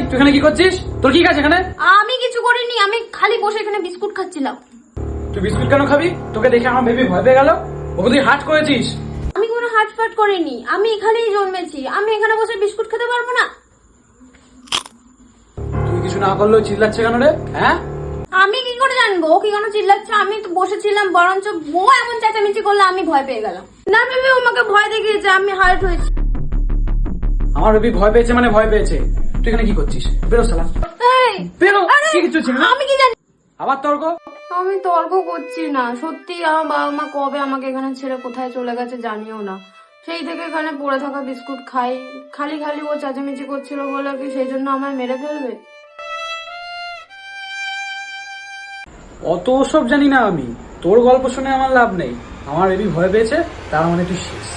তুই এখানে কি করছিস? তোর কি কাজ এখানে? আমি কিছু করিনি, আমি খালি বসে এখানে বিস্কুট খাচ্ছিলাম। তুই বিস্কুট কেন খাবি? তোকে দেখে আমার বেবি ভয় পেয়ে গেল। ওকে তুই হার্ট করেছিস। আমি কোনো হাটফাট করিনি, আমি এখানেই জন্মেছি, আমি এখানে বসে বিস্কুট খেতে পারবো না? তুই কিছু না করলেও চিল্লাচ্ছে কেন রে? হ্যাঁ, আমি কি করে জানবো ও কি কেন চিল্লাচ্ছে? আমি তো বসেছিলাম, বরঞ্চ ও এমন চেঁচামেচি করলে আমি ভয় পেয়ে গেলাম। না ভেবে ও আমাকে ভয় দেখিয়েছে, আমি হার্ট হয়েছি। আমার বেবি ভয় পেয়েছে মানে ভয় পেয়েছে। তুই এখানে কি করছিস? বেরো শালা, এই, বেরো। আরে, কি কিছু ছিল না? আমি কি জানি? আবার তর্ক? আমি তর্ক করছি না, সত্যি আমার বাবা মা কবে আমাকে এখানে ছেড়ে কোথায় চলে গেছে জানিও না। সেই থেকে এখানে পড়ে থাকা বিস্কুট খাই, খালি খালি ও চেঁচামেচি করছিল বলে কি সেই জন্য আমায় মেরে ফেলবে? অত সব জানি না আমি। তোর গল্প শুনে আমার লাভ নেই। আমার বেবি ভয় পেয়েছে, তার মানে তুই শেষ।